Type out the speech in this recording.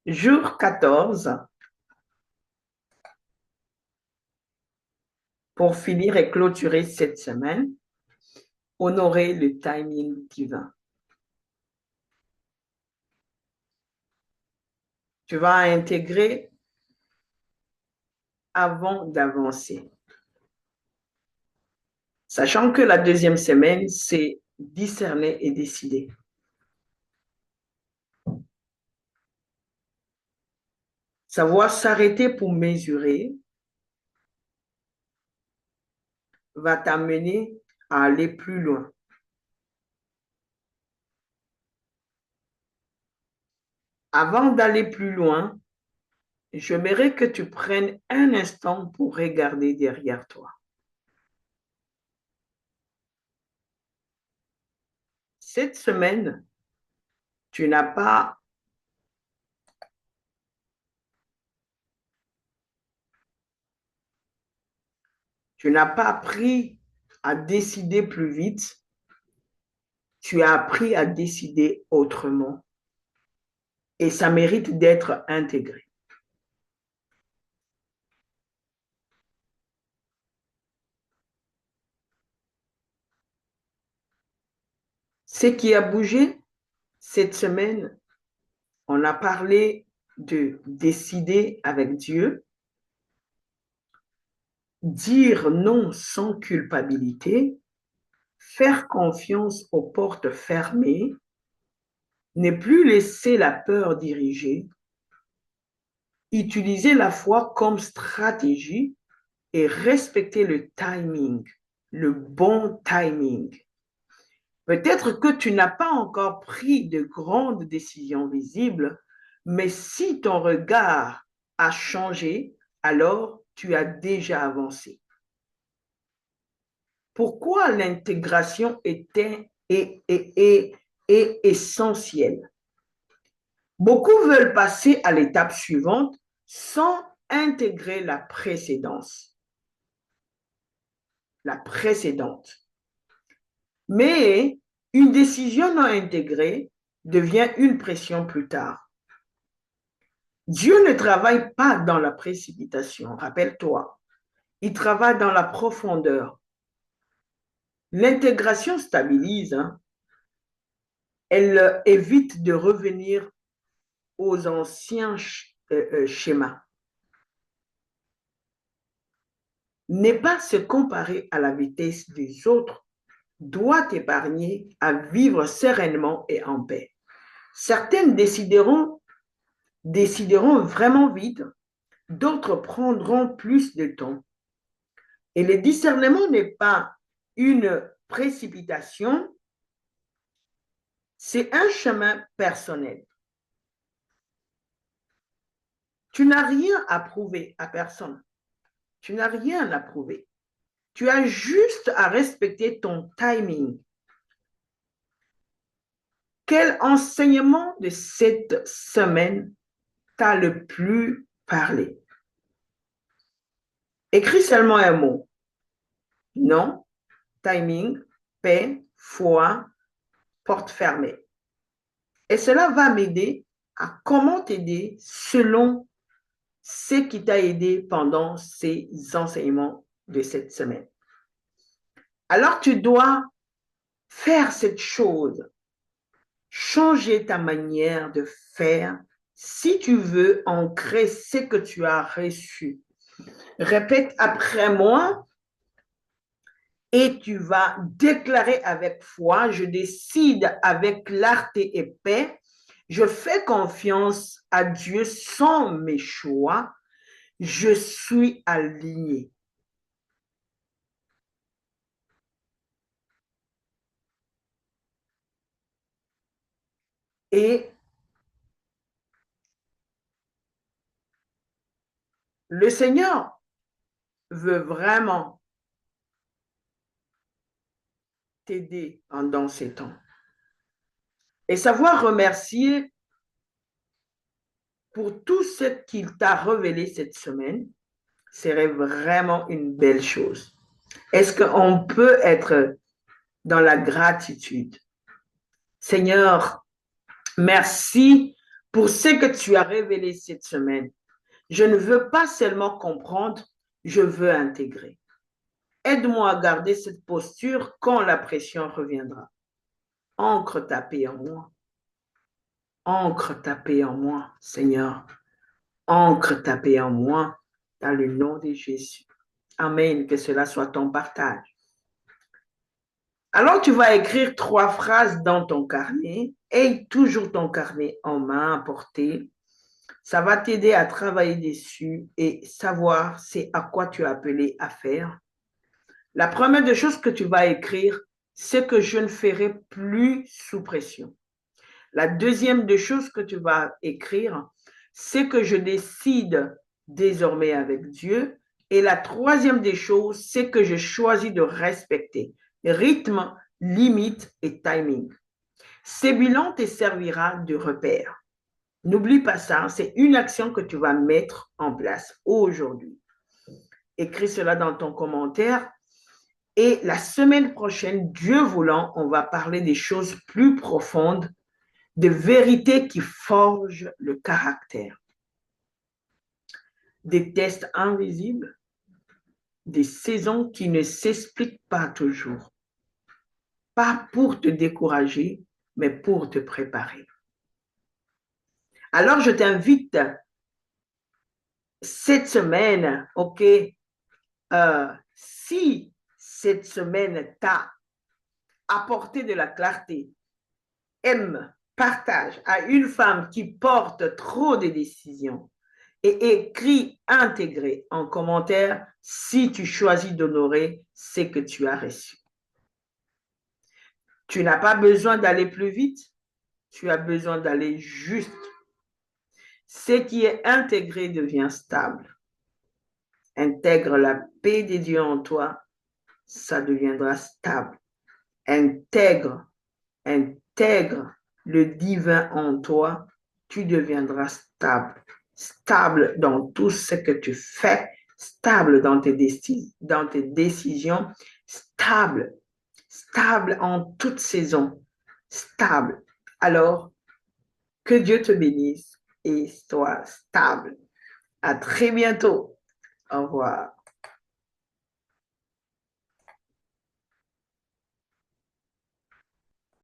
Jour 14, pour finir et clôturer cette semaine, honorer le timing divin. Tu vas intégrer avant d'avancer. Sachant que la deuxième semaine, c'est discerner et décider. Savoir s'arrêter pour mesurer va t'amener à aller plus loin. Avant d'aller plus loin, j'aimerais que tu prennes un instant pour regarder derrière toi. Cette semaine, tu n'as pas tu n'as pas appris à décider plus vite, tu as appris à décider autrement et ça mérite d'être intégré. Ce qui a bougé cette semaine, on a parlé de décider avec Dieu, dire non sans culpabilité, faire confiance aux portes fermées, ne plus laisser la peur diriger, utiliser la foi comme stratégie et respecter le timing, le bon timing. Peut-être que tu n'as pas encore pris de grandes décisions visibles, mais si ton regard a changé, alors tu as déjà avancé. Pourquoi l'intégration est essentielle? Beaucoup veulent passer à l'étape suivante sans intégrer la précédente. La précédente. Mais une décision non intégrée devient une pression plus tard. Dieu ne travaille pas dans la précipitation, rappelle-toi. Il travaille dans la profondeur. L'intégration stabilise, hein. Elle évite de revenir aux anciens schémas. Ne pas se comparer à la vitesse des autres doit t'épargner à vivre sereinement et en paix. Certaines décideront vraiment vite, d'autres prendront plus de temps. Et le discernement n'est pas une précipitation, c'est un chemin personnel. Tu n'as rien à prouver à personne. Tu n'as rien à prouver. Tu as juste à respecter ton timing. Quel enseignement de cette semaine t'a le plus parlé? Écris seulement un mot. Non, timing, paix, foi, porte fermée. Et cela va m'aider à comment t'aider selon ce qui t'a aidé pendant ces enseignements de cette semaine. Alors tu dois faire cette chose, changer ta manière de faire si tu veux ancrer ce que tu as reçu. Répète après moi et tu vas déclarer avec foi, je décide avec clarté et paix, je fais confiance à Dieu sans mes choix, je suis aligné. Et le Seigneur veut vraiment t'aider dans ces temps. Et savoir remercier pour tout ce qu'il t'a révélé cette semaine serait vraiment une belle chose. Est-ce qu'on peut être dans la gratitude? Seigneur, merci pour ce que tu as révélé cette semaine. Je ne veux pas seulement comprendre, je veux intégrer. Aide-moi à garder cette posture quand la pression reviendra. Ancre ta paix en moi. Ancre ta paix en moi, Seigneur. Ancre ta paix en moi dans le nom de Jésus. Amen. Que cela soit ton partage. Alors, tu vas écrire 3 phrases dans ton carnet. Aie toujours ton carnet en main à portée. Ça va t'aider à travailler dessus et savoir c'est à quoi tu es appelé à faire. La première des choses que tu vas écrire, c'est que je ne ferai plus sous pression. La deuxième des choses que tu vas écrire, c'est que je décide désormais avec Dieu. Et la troisième des choses, c'est que je choisis de respecter rythme, limite et timing. Ces bilans te servira de repère. N'oublie pas ça, c'est une action que tu vas mettre en place aujourd'hui. Écris cela dans ton commentaire. Et la semaine prochaine, Dieu voulant, on va parler des choses plus profondes, de vérités qui forgent le caractère. Des tests invisibles, des saisons qui ne s'expliquent pas toujours. Pas pour te décourager, mais pour te préparer. Alors, je t'invite cette semaine, OK, si cette semaine t'a apporté de la clarté, partage à une femme qui porte trop de décisions et écris intégrer en commentaire si tu choisis d'honorer ce que tu as reçu. Tu n'as pas besoin d'aller plus vite, tu as besoin d'aller juste. Ce qui est intégré devient stable. Intègre la paix de Dieu en toi, ça deviendra stable. Intègre le divin en toi, tu deviendras stable. Stable dans tout ce que tu fais, stable dans tes décisions, stable en toute saison, stable. Alors, que Dieu te bénisse et sois stable. À très bientôt. Au revoir.